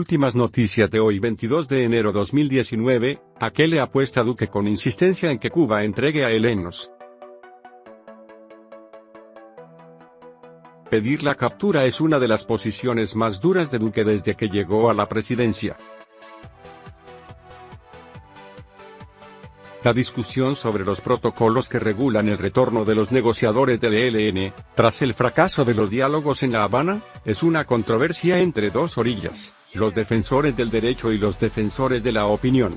últimas noticias de hoy 22 de enero 2019, ¿a qué le apuesta Duque con insistencia en que Cuba entregue a helenos? Pedir la captura es una de las posiciones más duras de Duque desde que llegó a la presidencia. La discusión sobre los protocolos que regulan el retorno de los negociadores del ELN, tras el fracaso de los diálogos en La Habana, es una controversia entre dos orillas, los defensores del derecho y los defensores de la opinión.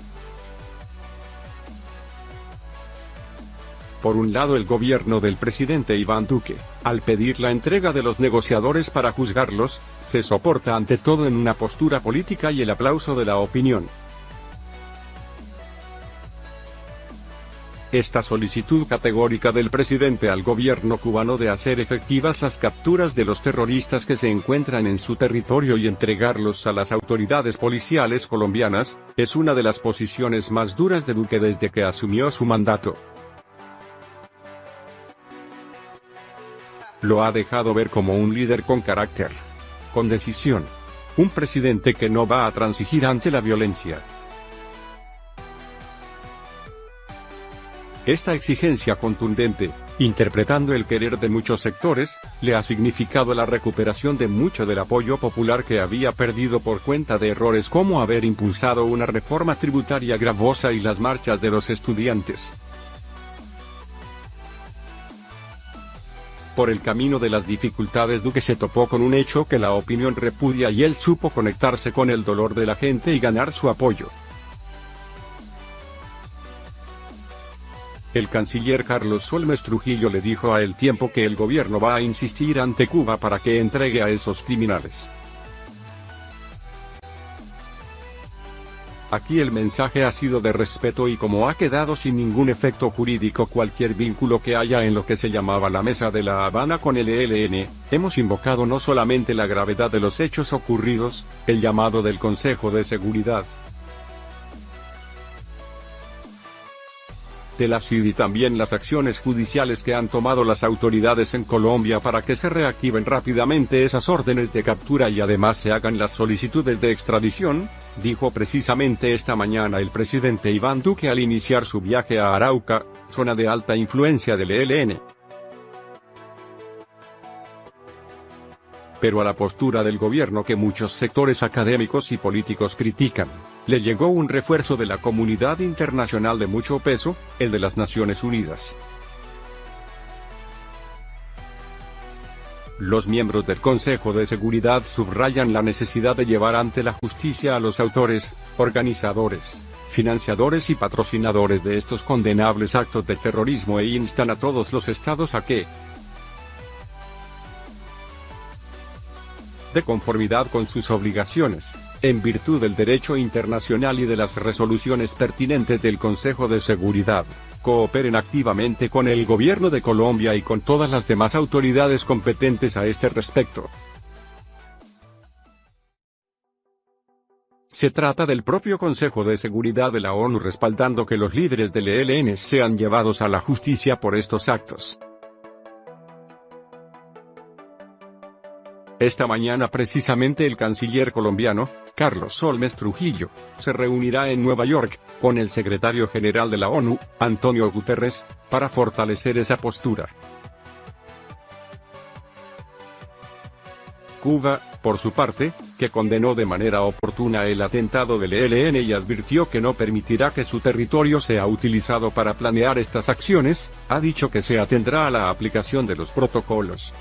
Por un lado, el gobierno del presidente Iván Duque, al pedir la entrega de los negociadores para juzgarlos, se soporta ante todo en una postura política y el aplauso de la opinión. Esta solicitud categórica del presidente al gobierno cubano de hacer efectivas las capturas de los terroristas que se encuentran en su territorio y entregarlos a las autoridades policiales colombianas, es una de las posiciones más duras de Duque desde que asumió su mandato. Lo ha dejado ver como un líder con carácter, con decisión, un presidente que no va a transigir ante la violencia. Esta exigencia contundente, interpretando el querer de muchos sectores, le ha significado la recuperación de mucho del apoyo popular que había perdido por cuenta de errores como haber impulsado una reforma tributaria gravosa y las marchas de los estudiantes. Por el camino de las dificultades, Duque se topó con un hecho que la opinión repudia y él supo conectarse con el dolor de la gente y ganar su apoyo. El canciller Carlos Solmes Trujillo le dijo a El Tiempo que el gobierno va a insistir ante Cuba para que entregue a esos criminales. Aquí el mensaje ha sido de respeto y como ha quedado sin ningún efecto jurídico cualquier vínculo que haya en lo que se llamaba la Mesa de La Habana con el ELN, hemos invocado no solamente la gravedad de los hechos ocurridos, el llamado del Consejo de Seguridad de la CID y también las acciones judiciales que han tomado las autoridades en Colombia para que se reactiven rápidamente esas órdenes de captura y además se hagan las solicitudes de extradición, dijo precisamente esta mañana el presidente Iván Duque al iniciar su viaje a Arauca, zona de alta influencia del ELN. Pero a la postura del gobierno que muchos sectores académicos y políticos critican, le llegó un refuerzo de la comunidad internacional de mucho peso, el de las Naciones Unidas. Los miembros del Consejo de Seguridad subrayan la necesidad de llevar ante la justicia a los autores, organizadores, financiadores y patrocinadores de estos condenables actos de terrorismo e instan a todos los estados a que, de conformidad con sus obligaciones, en virtud del derecho internacional y de las resoluciones pertinentes del Consejo de Seguridad, cooperen activamente con el gobierno de Colombia y con todas las demás autoridades competentes a este respecto. Se trata del propio Consejo de Seguridad de la ONU respaldando que los líderes del ELN sean llevados a la justicia por estos actos. Esta mañana precisamente el canciller colombiano, Carlos Solmes Trujillo, se reunirá en Nueva York, con el secretario general de la ONU, Antonio Guterres, para fortalecer esa postura. Cuba, por su parte, que condenó de manera oportuna el atentado del ELN y advirtió que no permitirá que su territorio sea utilizado para planear estas acciones, ha dicho que se atendrá a la aplicación de los protocolos.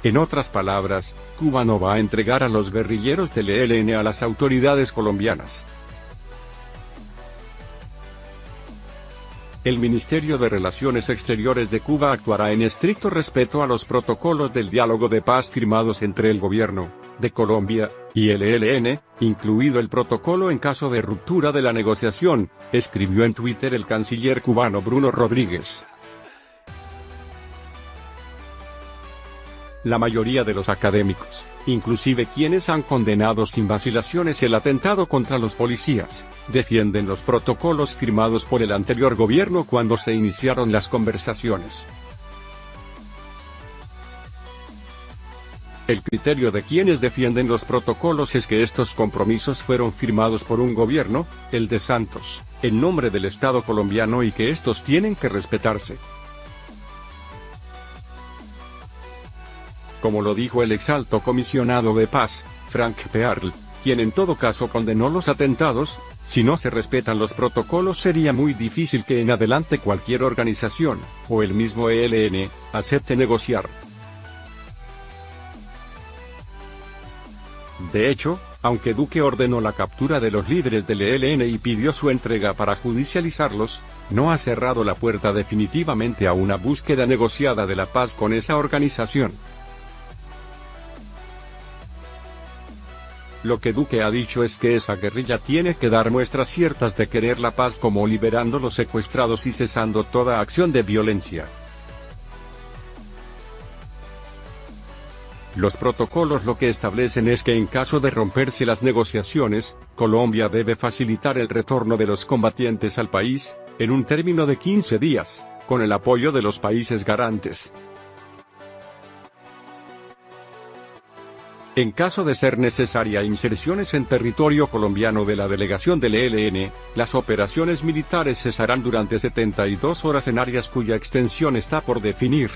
En otras palabras, Cuba no va a entregar a los guerrilleros del ELN a las autoridades colombianas. El Ministerio de Relaciones Exteriores de Cuba actuará en estricto respeto a los protocolos del diálogo de paz firmados entre el gobierno de Colombia y el ELN, incluido el protocolo en caso de ruptura de la negociación, escribió en Twitter el canciller cubano Bruno Rodríguez. La mayoría de los académicos, inclusive quienes han condenado sin vacilaciones el atentado contra los policías, defienden los protocolos firmados por el anterior gobierno cuando se iniciaron las conversaciones. El criterio de quienes defienden los protocolos es que estos compromisos fueron firmados por un gobierno, el de Santos, en nombre del Estado colombiano y que estos tienen que respetarse. Como lo dijo el ex alto comisionado de paz, Frank Pearl, quien en todo caso condenó los atentados, si no se respetan los protocolos sería muy difícil que en adelante cualquier organización, o el mismo ELN, acepte negociar. De hecho, aunque Duque ordenó la captura de los líderes del ELN y pidió su entrega para judicializarlos, no ha cerrado la puerta definitivamente a una búsqueda negociada de la paz con esa organización. Lo que Duque ha dicho es que esa guerrilla tiene que dar muestras ciertas de querer la paz, como liberando los secuestrados y cesando toda acción de violencia. Los protocolos lo que establecen es que en caso de romperse las negociaciones, Colombia debe facilitar el retorno de los combatientes al país, en un término de 15 días, con el apoyo de los países garantes. En caso de ser necesaria inserciones en territorio colombiano de la delegación del ELN, las operaciones militares cesarán durante 72 horas en áreas cuya extensión está por definir.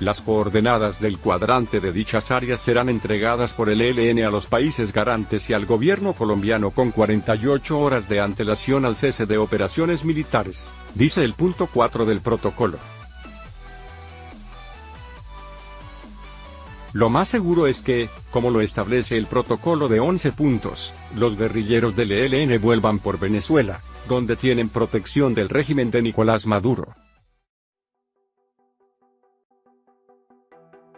Las coordenadas del cuadrante de dichas áreas serán entregadas por el ELN a los países garantes y al gobierno colombiano con 48 horas de antelación al cese de operaciones militares, dice el punto 4 del protocolo. Lo más seguro es que, como lo establece el protocolo de 11 puntos, los guerrilleros del ELN vuelvan por Venezuela, donde tienen protección del régimen de Nicolás Maduro.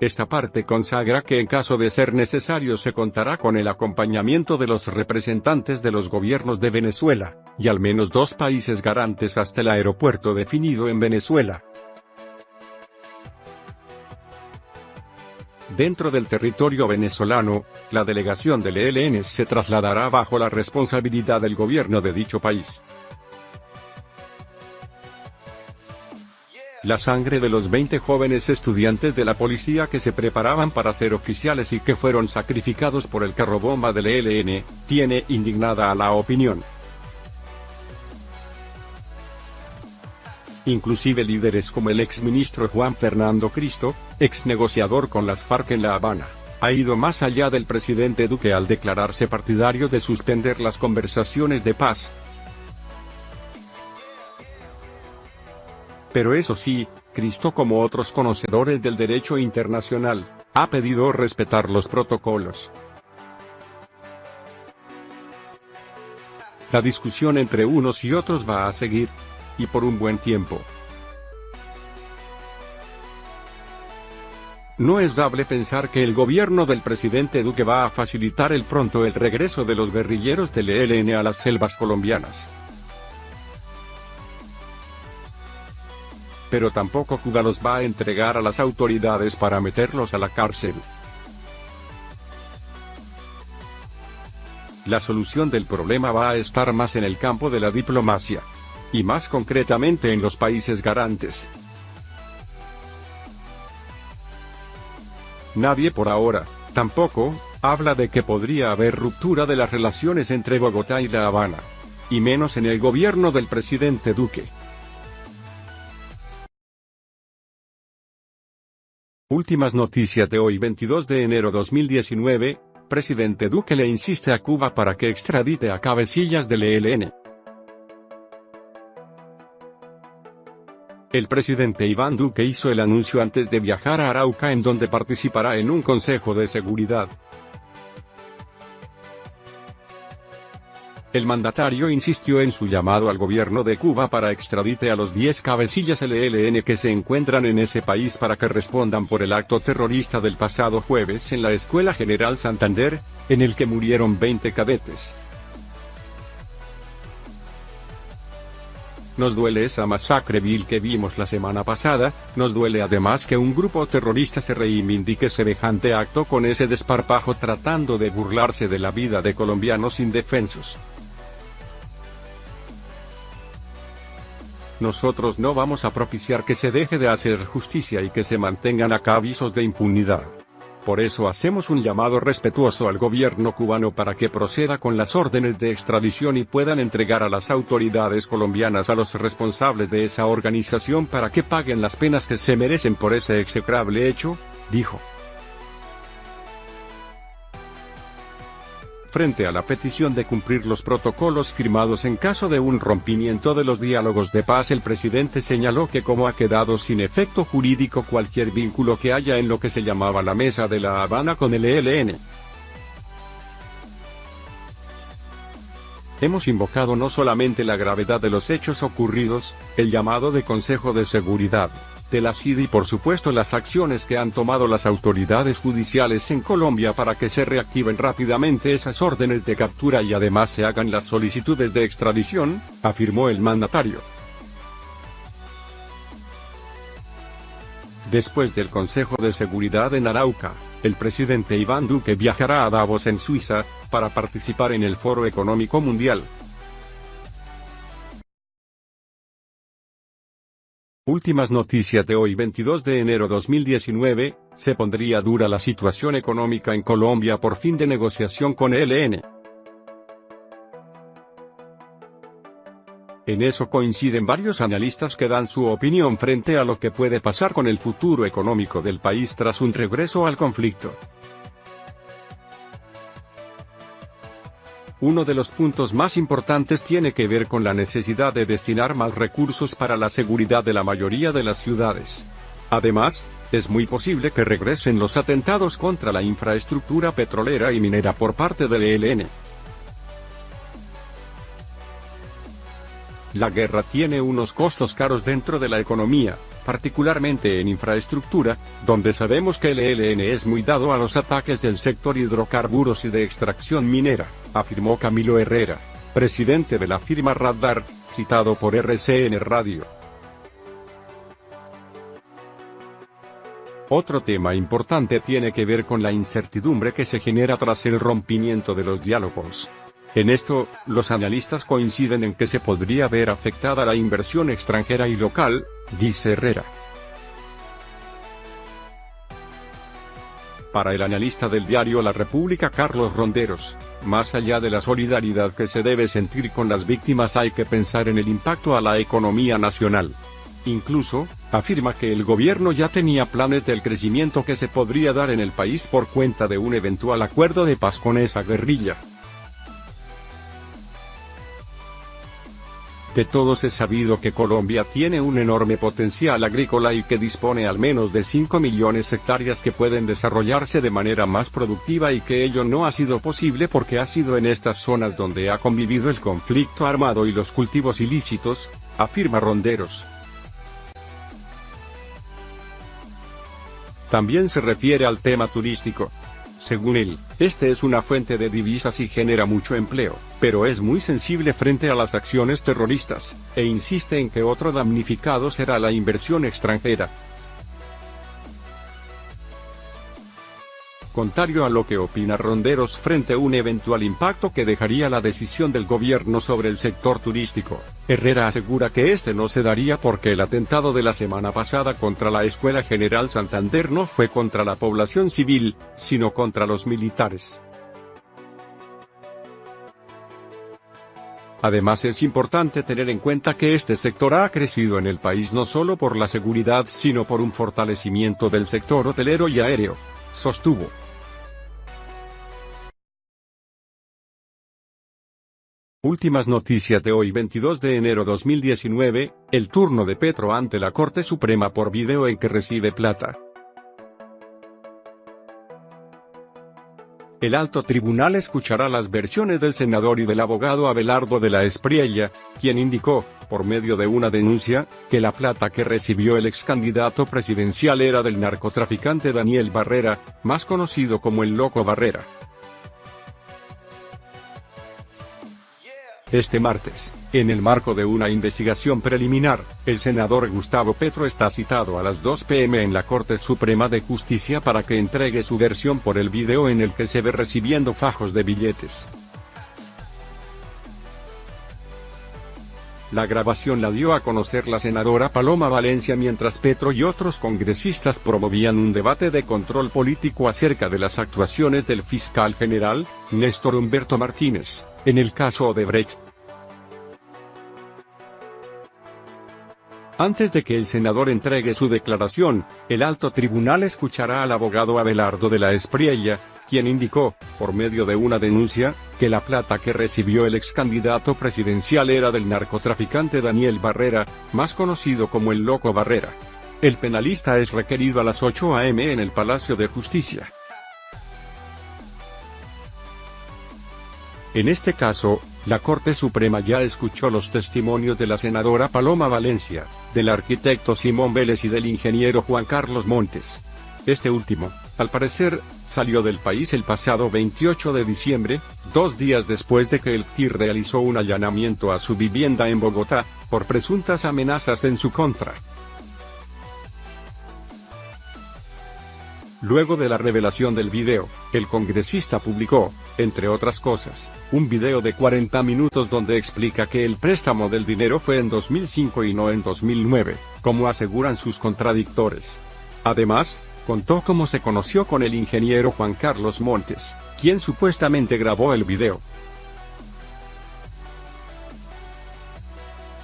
Esta parte consagra que en caso de ser necesario se contará con el acompañamiento de los representantes de los gobiernos de Venezuela, y al menos 2 países garantes hasta el aeropuerto definido en Venezuela. Dentro del territorio venezolano, la delegación del ELN se trasladará bajo la responsabilidad del gobierno de dicho país. La sangre de los 20 jóvenes estudiantes de la policía que se preparaban para ser oficiales y que fueron sacrificados por el carrobomba del ELN, tiene indignada a la opinión. Inclusive líderes como el exministro Juan Fernando Cristo, ex negociador con las FARC en La Habana, ha ido más allá del presidente Duque al declararse partidario de suspender las conversaciones de paz. Pero eso sí, Cristo, como otros conocedores del derecho internacional, ha pedido respetar los protocolos. La discusión entre unos y otros va a seguir, y por un buen tiempo. No es dable pensar que el gobierno del presidente Duque va a facilitar pronto el regreso de los guerrilleros del ELN a las selvas colombianas. Pero tampoco Cuba los va a entregar a las autoridades para meterlos a la cárcel. La solución del problema va a estar más en el campo de la diplomacia. Y más concretamente en los países garantes. Nadie por ahora, tampoco, habla de que podría haber ruptura de las relaciones entre Bogotá y La Habana. Y menos en el gobierno del presidente Duque. Últimas noticias de hoy 22 de enero 2019, presidente Duque le insiste a Cuba para que extradite a cabecillas del ELN. El presidente Iván Duque hizo el anuncio antes de viajar a Arauca, en donde participará en un consejo de seguridad. El mandatario insistió en su llamado al gobierno de Cuba para extradite a los 10 cabecillas del ELN que se encuentran en ese país para que respondan por el acto terrorista del pasado jueves en la Escuela General Santander, en el que murieron 20 cadetes. Nos duele esa masacre vil que vimos la semana pasada, nos duele además que un grupo terrorista se reivindique semejante acto con ese desparpajo tratando de burlarse de la vida de colombianos indefensos. Nosotros no vamos a propiciar que se deje de hacer justicia y que se mantengan acá avisos de impunidad. Por eso hacemos un llamado respetuoso al gobierno cubano para que proceda con las órdenes de extradición y puedan entregar a las autoridades colombianas a los responsables de esa organización para que paguen las penas que se merecen por ese execrable hecho, dijo. Frente a la petición de cumplir los protocolos firmados en caso de un rompimiento de los diálogos de paz, el presidente señaló que como ha quedado sin efecto jurídico cualquier vínculo que haya en lo que se llamaba la Mesa de La Habana con el ELN. Hemos invocado no solamente la gravedad de los hechos ocurridos, el llamado de Consejo de Seguridad de la CID y por supuesto las acciones que han tomado las autoridades judiciales en Colombia para que se reactiven rápidamente esas órdenes de captura y además se hagan las solicitudes de extradición, afirmó el mandatario. Después del Consejo de Seguridad en Arauca, el presidente Iván Duque viajará a Davos en Suiza, para participar en el Foro Económico Mundial. Últimas noticias de hoy 22 de enero 2019, se pondría dura la situación económica en Colombia por fin de negociación con ELN. En eso coinciden varios analistas que dan su opinión frente a lo que puede pasar con el futuro económico del país tras un regreso al conflicto. Uno de los puntos más importantes tiene que ver con la necesidad de destinar más recursos para la seguridad de la mayoría de las ciudades. Además, es muy posible que regresen los atentados contra la infraestructura petrolera y minera por parte del ELN. La guerra tiene unos costos caros dentro de la economía, particularmente en infraestructura, donde sabemos que el ELN es muy dado a los ataques del sector hidrocarburos y de extracción minera, afirmó Camilo Herrera, presidente de la firma Radar, citado por RCN Radio. Otro tema importante tiene que ver con la incertidumbre que se genera tras el rompimiento de los diálogos. En esto, los analistas coinciden en que se podría ver afectada la inversión extranjera y local, dice Herrera. Para el analista del diario La República Carlos Ronderos, más allá de la solidaridad que se debe sentir con las víctimas hay que pensar en el impacto a la economía nacional. Incluso, afirma que el gobierno ya tenía planes del crecimiento que se podría dar en el país por cuenta de un eventual acuerdo de paz con esa guerrilla. De todos es sabido que Colombia tiene un enorme potencial agrícola y que dispone al menos de 5 millones de hectáreas que pueden desarrollarse de manera más productiva y que ello no ha sido posible porque ha sido en estas zonas donde ha convivido el conflicto armado y los cultivos ilícitos, afirma Ronderos. También se refiere al tema turístico. Según él, este es una fuente de divisas y genera mucho empleo, pero es muy sensible frente a las acciones terroristas, e insiste en que otro damnificado será la inversión extranjera. Contrario a lo que opina Ronderos frente a un eventual impacto que dejaría la decisión del gobierno sobre el sector turístico, Herrera asegura que este no se daría porque el atentado de la semana pasada contra la Escuela General Santander no fue contra la población civil, sino contra los militares. Además es importante tener en cuenta que este sector ha crecido en el país no solo por la seguridad sino por un fortalecimiento del sector hotelero y aéreo, sostuvo. Últimas noticias de hoy 22 de enero 2019, el turno de Petro ante la Corte Suprema por video en que recibe plata. El alto tribunal escuchará las versiones del senador y del abogado Abelardo de la Espriella, quien indicó, por medio de una denuncia, que la plata que recibió el ex candidato presidencial era del narcotraficante Daniel Barrera, más conocido como el Loco Barrera. Este martes, en el marco de una investigación preliminar, el senador Gustavo Petro está citado a las 2 p.m. en la Corte Suprema de Justicia para que entregue su versión por el video en el que se ve recibiendo fajos de billetes. La grabación la dio a conocer la senadora Paloma Valencia mientras Petro y otros congresistas promovían un debate de control político acerca de las actuaciones del fiscal general, Néstor Humberto Martínez, en el caso Odebrecht. Antes de que el senador entregue su declaración, el alto tribunal escuchará al abogado Abelardo de la Espriella, quien indicó, por medio de una denuncia, que la plata que recibió el ex candidato presidencial era del narcotraficante Daniel Barrera, más conocido como el Loco Barrera. El penalista es requerido a las 8 a.m. en el Palacio de Justicia. En este caso, la Corte Suprema ya escuchó los testimonios de la senadora Paloma Valencia, del arquitecto Simón Vélez y del ingeniero Juan Carlos Montes. Este último, al parecer, salió del país el pasado 28 de diciembre, 2 días después de que el CTIR realizó un allanamiento a su vivienda en Bogotá, por presuntas amenazas en su contra. Luego de la revelación del video, el congresista publicó, entre otras cosas, un video de 40 minutos donde explica que el préstamo del dinero fue en 2005 y no en 2009, como aseguran sus contradictores. Además, contó cómo se conoció con el ingeniero Juan Carlos Montes, quien supuestamente grabó el video.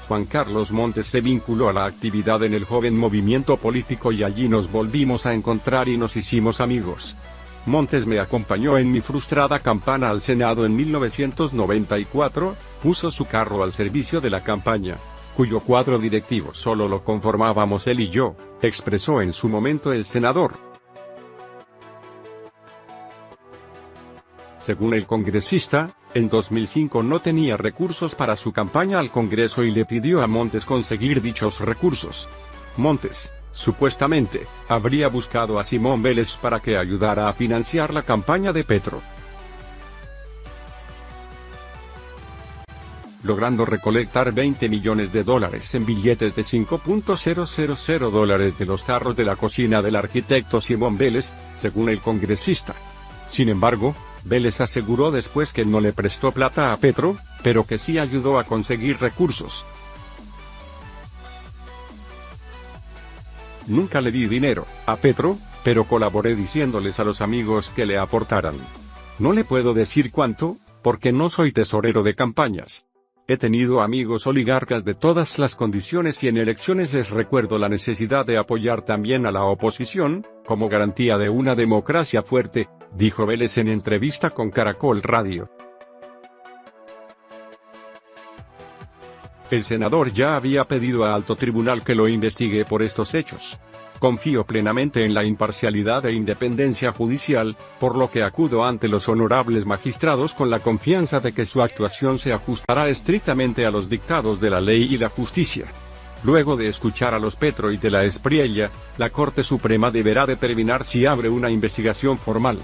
Juan Carlos Montes se vinculó a la actividad en el joven movimiento político y allí nos volvimos a encontrar y nos hicimos amigos. Montes me acompañó en mi frustrada campaña al Senado en 1994, puso su carro al servicio de la campaña, cuyo cuadro directivo solo lo conformábamos él y yo, expresó en su momento el senador. Según el congresista, en 2005 no tenía recursos para su campaña al Congreso y le pidió a Montes conseguir dichos recursos. Montes, supuestamente, habría buscado a Simón Vélez para que ayudara a financiar la campaña de Petro, logrando recolectar $20 millones en billetes de $5.000 de los tarros de la cocina del arquitecto Simón Vélez, según el congresista. Sin embargo, Vélez aseguró después que no le prestó plata a Petro, pero que sí ayudó a conseguir recursos. Nunca le di dinero a Petro, pero colaboré diciéndoles a los amigos que le aportaran. No le puedo decir cuánto, porque no soy tesorero de campañas. He tenido amigos oligarcas de todas las condiciones y en elecciones les recuerdo la necesidad de apoyar también a la oposición, como garantía de una democracia fuerte, dijo Vélez en entrevista con Caracol Radio. El senador ya había pedido a alto tribunal que lo investigue por estos hechos. Confío plenamente en la imparcialidad e independencia judicial, por lo que acudo ante los honorables magistrados con la confianza de que su actuación se ajustará estrictamente a los dictados de la ley y la justicia. Luego de escuchar a los Petro y de la Espriella, la Corte Suprema deberá determinar si abre una investigación formal.